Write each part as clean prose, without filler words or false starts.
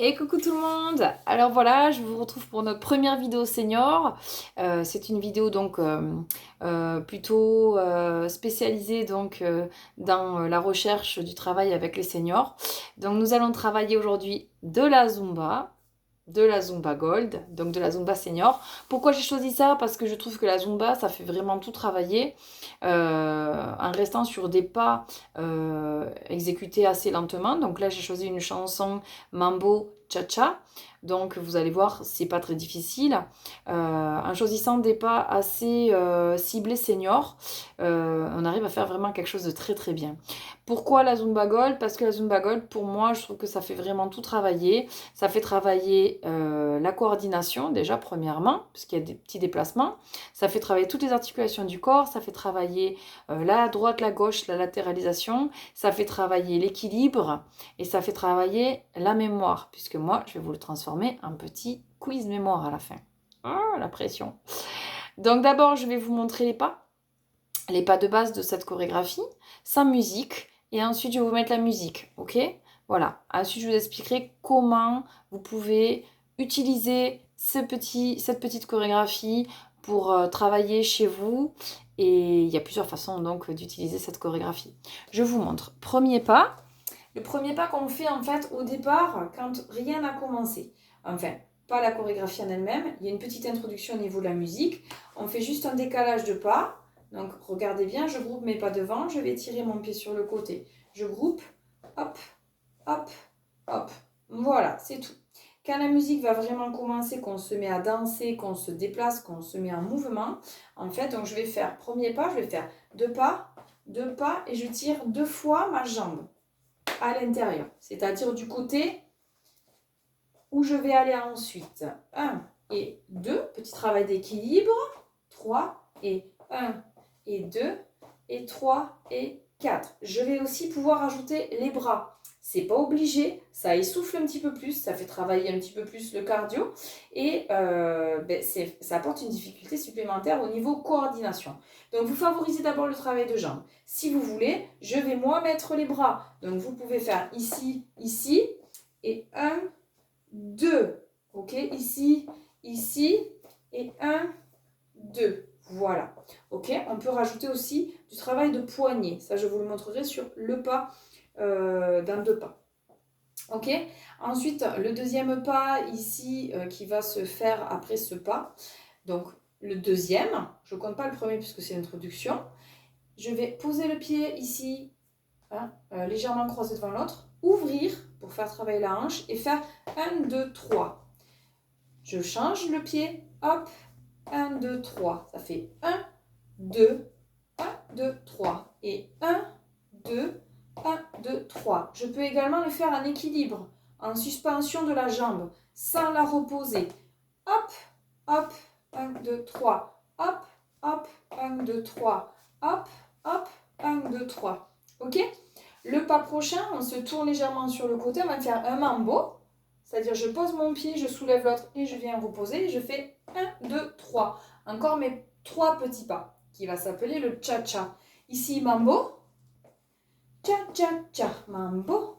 Et coucou tout le monde! Alors voilà, je vous retrouve pour notre première vidéo senior. C'est une vidéo donc plutôt spécialisée donc dans la recherche du travail avec les seniors. Donc nous allons travailler aujourd'hui de la Zumba Gold, donc de la Zumba Senior. Pourquoi j'ai choisi ça? Parce que je trouve que la Zumba, ça fait vraiment tout travailler en restant sur des pas exécutés assez lentement. Donc là, j'ai choisi une chanson Mambo Cha-Cha. Donc vous allez voir, c'est pas très difficile. En choisissant des pas assez ciblés seniors, on arrive à faire vraiment quelque chose de très très bien. Pourquoi la Zumba Gold? Parce que la Zumba Gold, pour moi, je trouve que ça fait vraiment tout travailler. Ça fait travailler la coordination, déjà, premièrement, puisqu'il y a des petits déplacements. Ça fait travailler toutes les articulations du corps. Ça fait travailler la droite, la gauche, la latéralisation. Ça fait travailler l'équilibre. Et ça fait travailler la mémoire, puisque moi, je vais vous le transformer en petit quiz mémoire à la fin. Ah, la pression. Donc d'abord, je vais vous montrer les pas de base de cette chorégraphie, sans musique, et ensuite je vais vous mettre la musique, ok? Voilà, ensuite je vous expliquerai comment vous pouvez utiliser cette petite chorégraphie pour travailler chez vous, et il y a plusieurs façons donc d'utiliser cette chorégraphie. Je vous montre. Premier pas, le premier pas qu'on fait en fait au départ quand rien n'a commencé. Enfin, pas la chorégraphie en elle-même, il y a une petite introduction au niveau de la musique. On fait juste un décalage de pas. Donc regardez bien, je groupe mes pas devant, je vais tirer mon pied sur le côté. Je groupe, hop, hop, hop. Voilà, c'est tout. Quand la musique va vraiment commencer, qu'on se met à danser, qu'on se déplace, qu'on se met en mouvement, en fait, donc je vais faire premier pas, je vais faire deux pas, et je tire deux fois ma jambe à l'intérieur, c'est-à-dire du côté où je vais aller ensuite. 1 et 2, petit travail d'équilibre. 3 et 1 et 2 et 3 et 4. Je vais aussi pouvoir ajouter les bras. C'est pas obligé, ça essouffle un petit peu plus, ça fait travailler un petit peu plus le cardio et ça apporte une difficulté supplémentaire au niveau coordination. Donc vous favorisez d'abord le travail de jambes. Si vous voulez, je vais moi mettre les bras. Donc vous pouvez faire ici, ici et 1, 2. Ok, ici, ici et 1, 2. Voilà. Ok, on peut rajouter aussi du travail de poignet. Ça, je vous le montrerai sur le pas dans deux pas. Ok, ensuite, le deuxième pas ici qui va se faire après ce pas. Donc, le deuxième, je ne compte pas le premier puisque c'est l'introduction. Je vais poser le pied ici, hein, légèrement croisé devant l'autre, ouvrir pour faire travailler la hanche et faire 1, 2, 3. Je change le pied, hop, 1, 2, 3. Ça fait 1, 2, 1, 2, 3. Et 1, 2, 1, 2, 3. Je peux également le faire en équilibre, en suspension de la jambe, sans la reposer. Hop, hop, 1, 2, 3. Hop, hop, 1, 2, 3. Hop, hop, 1, 2, 3. Ok? Le pas prochain, on se tourne légèrement sur le côté, on va faire un mambo. C'est-à-dire, je pose mon pied, je soulève l'autre et je viens reposer. Et je fais 1, 2, 3. Encore mes 3 petits pas, qui va s'appeler le cha-cha. Ici, mambo. Cha-cha-cha, mambo.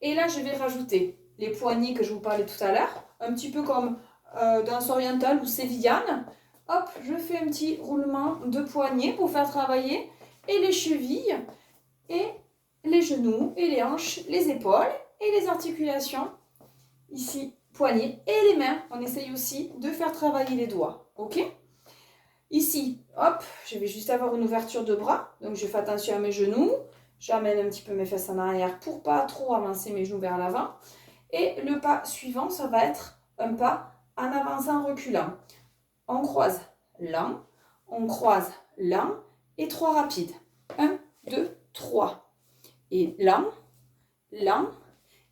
Et là, je vais rajouter les poignets que je vous parlais tout à l'heure. Un petit peu comme danse orientale ou sévillane. Hop, je fais un petit roulement de poignets pour faire travailler. Et les chevilles, et les genoux, et les hanches, les épaules, et les articulations. Ici, poignets et les mains. On essaye aussi de faire travailler les doigts. Ok? Ici, hop, je vais juste avoir une ouverture de bras. Donc, je fais attention à mes genoux. J'amène un petit peu mes fesses en arrière pour pas trop avancer mes genoux vers l'avant. Et le pas suivant, ça va être un pas en avançant, reculant. On croise lent, on croise lent et 3 rapides. 1, 2, 3. Et lent, lent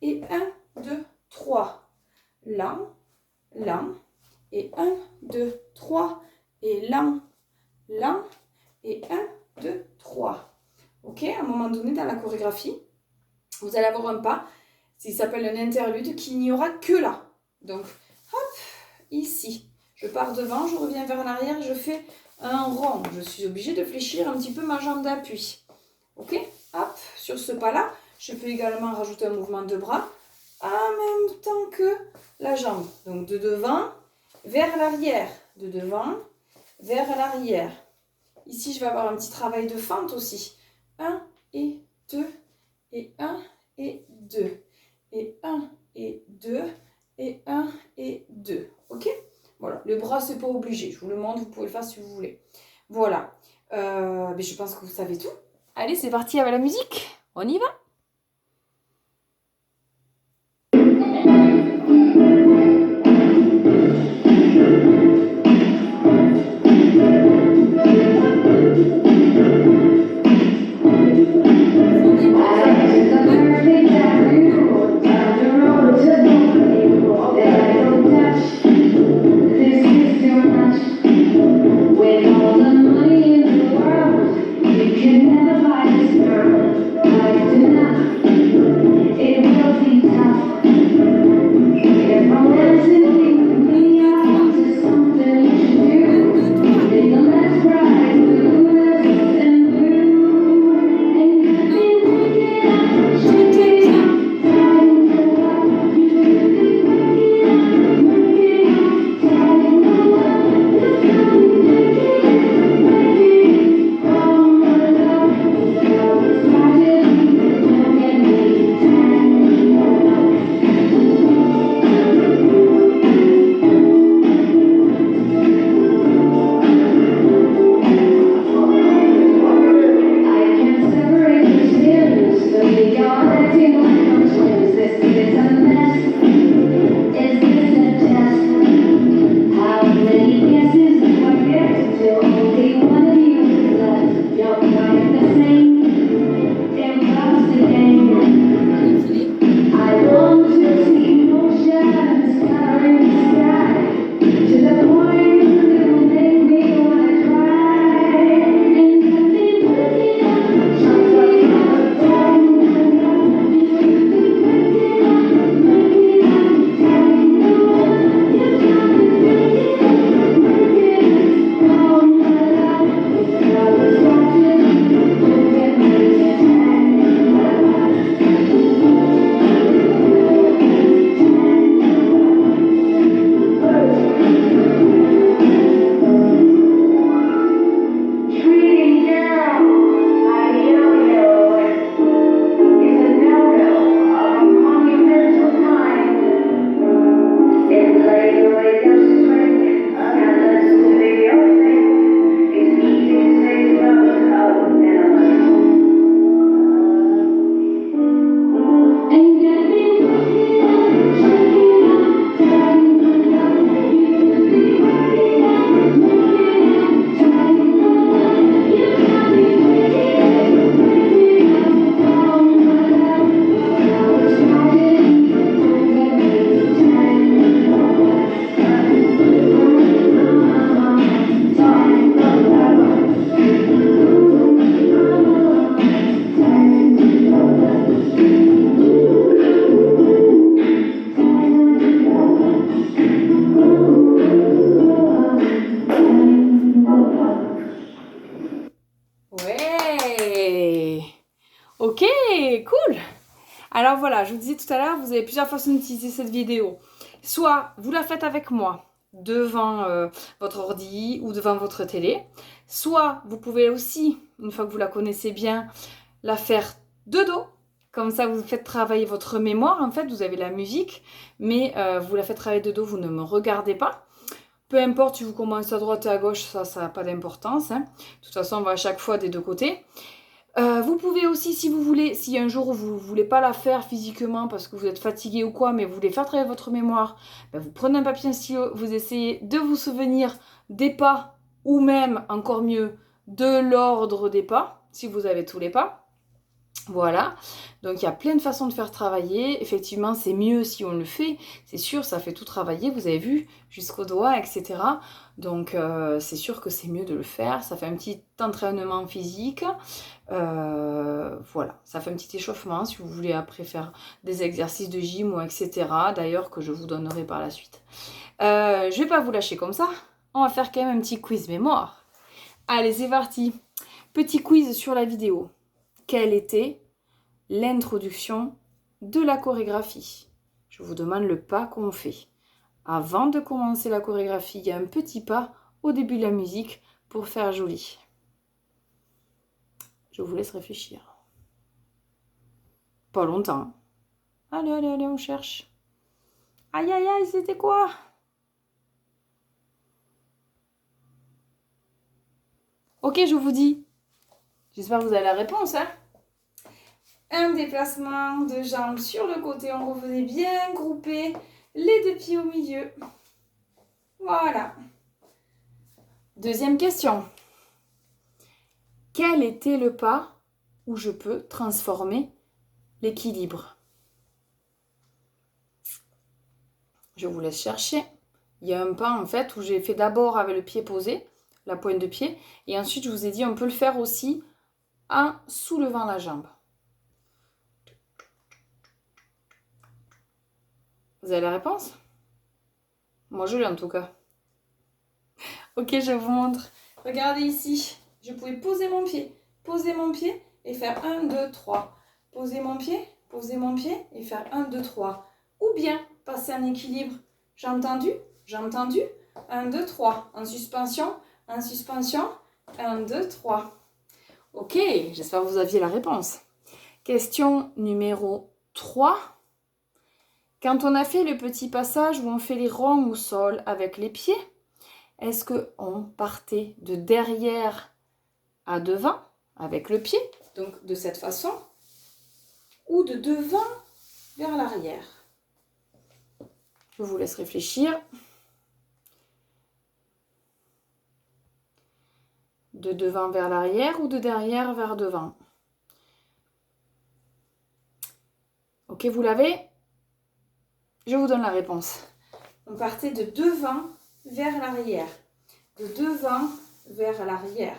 et 1, 2, 3. Lent, lent et 1, 2, 3. Et lent, lent et 1, 2, 3. Ok, à un moment donné dans la chorégraphie, vous allez avoir un pas qui s'appelle un interlude qui n'y aura que là. Donc, hop, ici. Je pars devant, je reviens vers l'arrière, je fais un rond. Je suis obligée de fléchir un petit peu ma jambe d'appui. Ok, hop, sur ce pas-là, je peux également rajouter un mouvement de bras. en même temps que la jambe. Donc de devant vers l'arrière, de devant vers l'arrière. Ici, je vais avoir un petit travail de fente aussi. 1 et 2 et 1 et 2 et 1 et 2 et 1 et 2. Ok? Voilà, les bras, c'est pas obligé. Je vous le montre, vous pouvez le faire si vous voulez. Voilà. Mais je pense que vous savez tout. Allez, c'est parti avec la musique. On y va. Ok, cool. Alors voilà, je vous disais tout à l'heure, vous avez plusieurs façons d'utiliser cette vidéo. Soit vous la faites avec moi devant votre ordi ou devant votre télé. Soit vous pouvez aussi, une fois que vous la connaissez bien, la faire de dos. Comme ça, vous faites travailler votre mémoire. En fait, vous avez la musique, mais vous la faites travailler de dos, vous ne me regardez pas. Peu importe si vous commencez à droite et à gauche, ça n'a pas d'importance. Hein. De toute façon, on va à chaque fois des deux côtés. Vous pouvez aussi, si vous voulez, si un jour vous ne voulez pas la faire physiquement parce que vous êtes fatigué ou quoi, mais vous voulez faire travailler votre mémoire, ben vous prenez un papier et un stylo, vous essayez de vous souvenir des pas ou même, encore mieux, de l'ordre des pas, si vous avez tous les pas. Voilà, donc il y a plein de façons de faire travailler. Effectivement, c'est mieux si on le fait. C'est sûr, ça fait tout travailler, vous avez vu, jusqu'aux doigts, etc. Donc c'est sûr que c'est mieux de le faire. Ça fait un petit entraînement physique. Voilà, ça fait un petit échauffement si vous voulez après faire des exercices de gym ou etc. D'ailleurs, que je vous donnerai par la suite. Je vais pas vous lâcher comme ça. On va faire quand même un petit quiz mémoire. Allez, c'est parti. Petit quiz sur la vidéo. Quelle était l'introduction de la chorégraphie? Je vous demande le pas qu'on fait. Avant de commencer la chorégraphie, il y a un petit pas au début de la musique pour faire joli. Je vous laisse réfléchir. Pas longtemps. Allez, allez, allez, on cherche. Aïe, aïe, aïe, c'était quoi? Ok, je vous dis. J'espère que vous avez la réponse, hein? Un déplacement de jambes sur le côté. On revenait bien grouper les deux pieds au milieu. Voilà. Deuxième question. Quel était le pas où je peux transformer l'équilibre? Je vous laisse chercher. Il y a un pas en fait où j'ai fait d'abord avec le pied posé, la pointe de pied, et ensuite je vous ai dit on peut le faire aussi en soulevant la jambe. Vous avez la réponse? Moi je l'ai en tout cas. Ok, je vous montre. Regardez ici, je pouvais poser mon pied et faire 1, 2, 3. Poser mon pied et faire 1, 2, 3. Ou bien passer en équilibre. Jambes tendues, 1, 2, 3. En suspension, 1, 2, 3. Ok, j'espère que vous aviez la réponse. Question numéro 3. Quand on a fait le petit passage où on fait les ronds au sol avec les pieds, est-ce qu'on partait de derrière à devant avec le pied, donc de cette façon, ou de devant vers l'arrière? Je vous laisse réfléchir. De devant vers l'arrière ou de derrière vers devant? Ok, vous l'avez? Je vous donne la réponse. On partait de devant vers l'arrière. De devant vers l'arrière.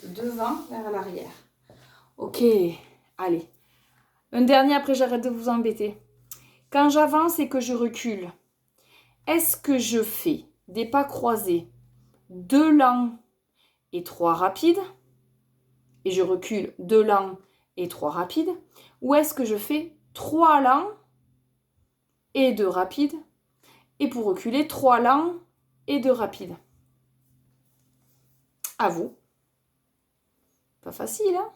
De devant vers l'arrière. Ok, allez. Un dernier, après j'arrête de vous embêter. Quand j'avance et que je recule, est-ce que je fais des pas croisés, 2 lents et 3 rapides, et je recule 2 lents et 3 rapides, ou est-ce que je fais 3 lents et 2 rapides, et pour reculer 3 lents et 2 rapides? À vous. Pas facile, hein?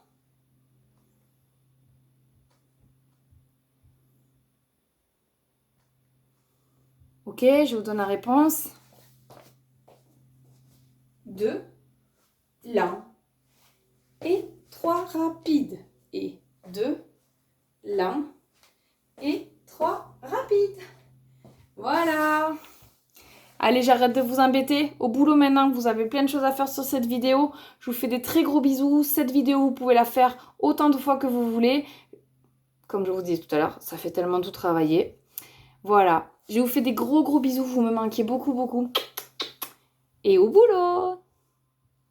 Ok, je vous donne la réponse. 2 lents et 3 rapides. Et 2 lents et 3 rapides. Voilà. Allez, j'arrête de vous embêter. Au boulot maintenant, vous avez plein de choses à faire sur cette vidéo. Je vous fais des très gros bisous. Cette vidéo, vous pouvez la faire autant de fois que vous voulez. Comme je vous disais tout à l'heure, ça fait tellement tout travailler. Voilà. Je vous fais des gros bisous. Vous me manquez beaucoup. Et au boulot!